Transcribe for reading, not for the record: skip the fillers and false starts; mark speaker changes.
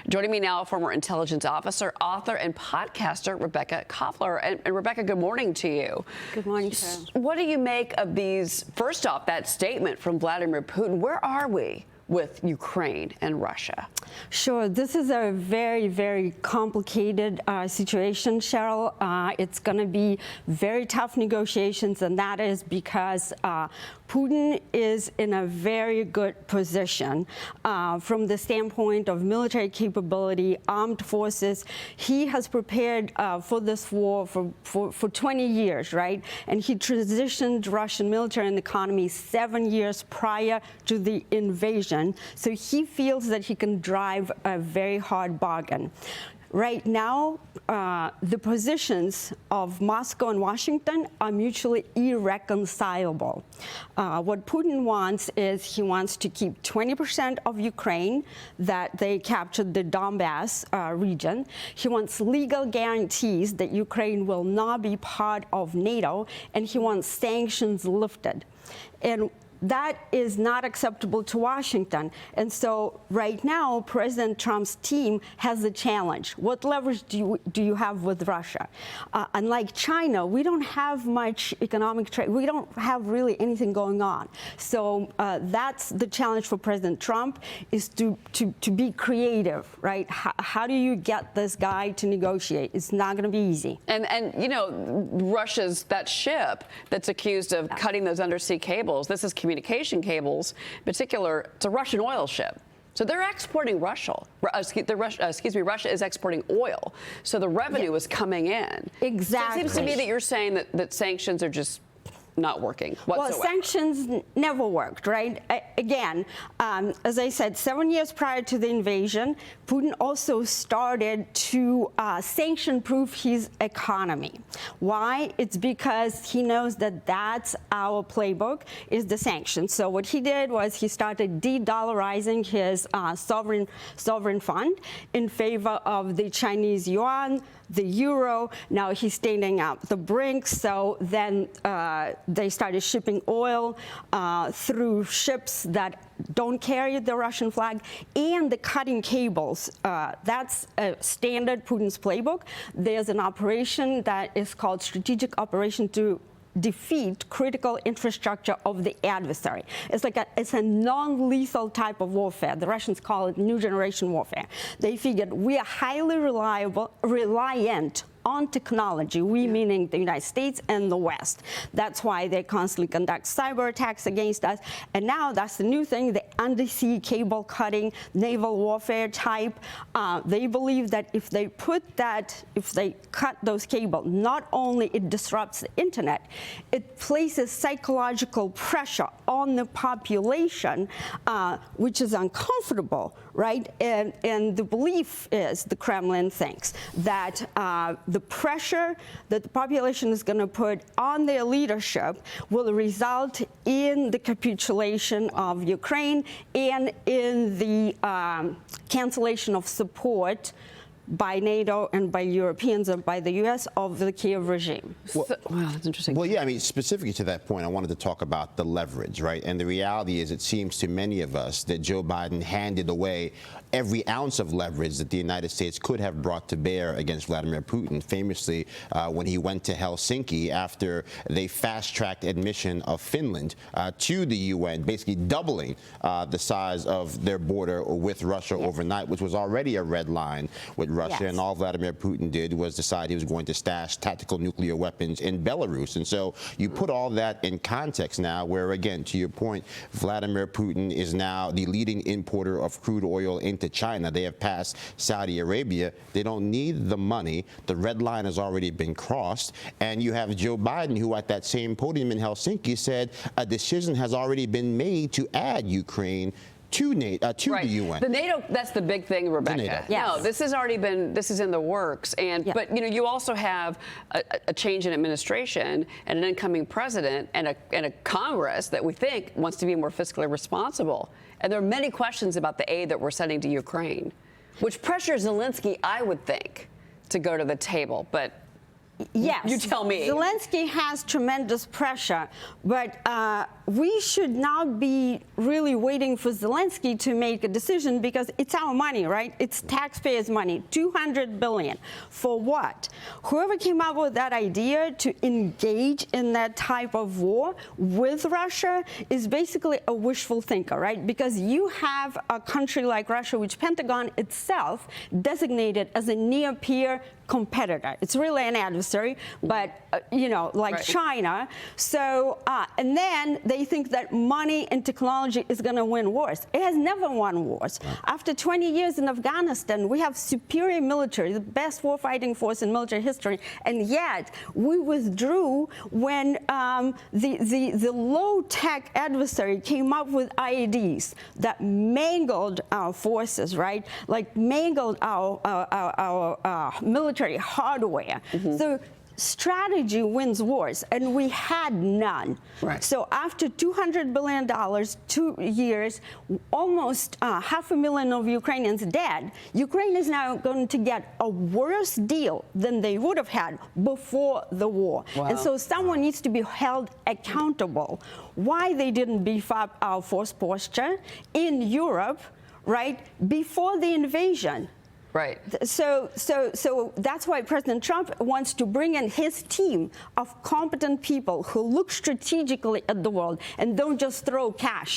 Speaker 1: Joining me now, former intelligence officer, author, and podcaster Rebekah Koffler. And Rebekah, good morning to you.
Speaker 2: Good morning, sir.
Speaker 1: What do you make of these, first off, that statement from Vladimir Putin? Where are we with Ukraine and Russia?
Speaker 2: Sure. This is a very, very complicated situation, Cheryl. It's going to be very tough negotiations, and that is because Putin is in a very good position from the standpoint of military capability, armed forces. He has prepared for this war for 20 years, right? And he transitioned Russian military and economy 7 years prior to the invasion. So he feels that he can drive a very hard bargain. Right now, the positions of Moscow and Washington are mutually irreconcilable. What Putin wants is he wants to keep 20% of Ukraine, that they captured the Donbass region. He wants legal guarantees that Ukraine will not be part of NATO, and he wants sanctions lifted. And that is not acceptable to Washington. And so right now, President Trump's team has a challenge. What leverage do you have with Russia? Unlike China, we don't have much economic trade. We don't have really anything going on. So that's the challenge for President Trump, is to be creative, right? How do you get this guy to negotiate? It's not going to be easy.
Speaker 1: And you know, Russia's, that ship that's accused of cutting those undersea cables, this is communication cables in particular. It's a Russian oil ship. So they're exporting Russia is exporting oil. So the revenue is coming in.
Speaker 2: Exactly.
Speaker 1: So it seems to me that you're saying that sanctions are just not working whatsoever.
Speaker 2: Well, sanctions never worked, right? Again, as I said, 7 years prior to the invasion, Putin also started to sanction-proof his economy. Why? It's because he knows that that's our playbook, is the sanctions. So what he did was he started de-dollarizing his sovereign fund in favor of the Chinese yuan, the euro. Now he's standing up the brink. So then they started shipping oil through ships that don't carry the Russian flag, and the cutting cables. That's a standard Putin's playbook. There's an operation that is called strategic operation to defeat critical infrastructure of the adversary. It's a non-lethal type of warfare. The Russians call it new generation warfare. They figured we are highly reliant on technology, meaning the United States and the West. That's why they constantly conduct cyber attacks against us. And now that's the new thing, the undersea cable cutting, naval warfare type. They believe that if they cut those cables, not only it disrupts the internet, it places psychological pressure on the population, which is uncomfortable, right? And the belief is, the Kremlin thinks, that the pressure that the population is going to put on their leadership will result in the capitulation of Ukraine and in the cancellation of support by NATO and by Europeans and by the U.S. of the Kiev regime.
Speaker 1: Well, wow, that's interesting.
Speaker 3: Well, yeah, I mean, specifically to that point, I wanted to talk about the leverage, right? And the reality is, it seems to many of us that Joe Biden handed away every ounce of leverage that the United States could have brought to bear against Vladimir Putin. Famously, when he went to Helsinki after they fast-tracked admission of Finland to the UN, basically doubling the size of their border with Russia overnight, which was already a red line with Russia. And all Vladimir Putin did was decide he was going to stash tactical nuclear weapons in Belarus. And so you put all that in context now, where, again, to your point, Vladimir Putin is now the leading importer of crude oil into China. They have passed Saudi Arabia. They don't need the money. The red line has already been crossed. And you have Joe Biden, who at that same podium in Helsinki said a decision has already been made to add Ukraine to NATO, the UN.
Speaker 1: The NATO, that's the big thing, Rebekah.
Speaker 2: Yes.
Speaker 1: No, this has already been, this is in the works. And but you know, you also have a change in administration and an incoming president and a Congress that we think wants to be more fiscally responsible. And there are many questions about the aid that we're sending to Ukraine, which pressures Zelensky, I would think, to go to the table. But
Speaker 2: yes,
Speaker 1: you tell me.
Speaker 2: Zelensky has tremendous pressure, but we should not be really waiting for Zelensky to make a decision because it's our money, right? It's taxpayers' money. $200 billion. For what? Whoever came up with that idea to engage in that type of war with Russia is basically a wishful thinker, right? Because you have a country like Russia, which Pentagon itself designated as a near-peer competitor. It's really an adversary, but, like China. So, and then they think that money and technology is going to win wars. It has never won wars. After 20 years in Afghanistan, we have superior military, the best warfighting force in military history, and yet we withdrew when the low-tech adversary came up with IEDs that mangled our forces, right? Like mangled our military hardware. So strategy wins wars, and we had none.
Speaker 1: Right.
Speaker 2: So after $200 billion, 2 years, almost 500,000 of Ukrainians dead, Ukraine is now going to get a worse deal than they would have had before the war.
Speaker 1: Wow.
Speaker 2: And so someone needs to be held accountable. Why they didn't beef up our force posture in Europe, right, before the invasion.
Speaker 1: Right.
Speaker 2: So that's why President Trump wants to bring in his team of competent people who look strategically at the world and don't just throw cash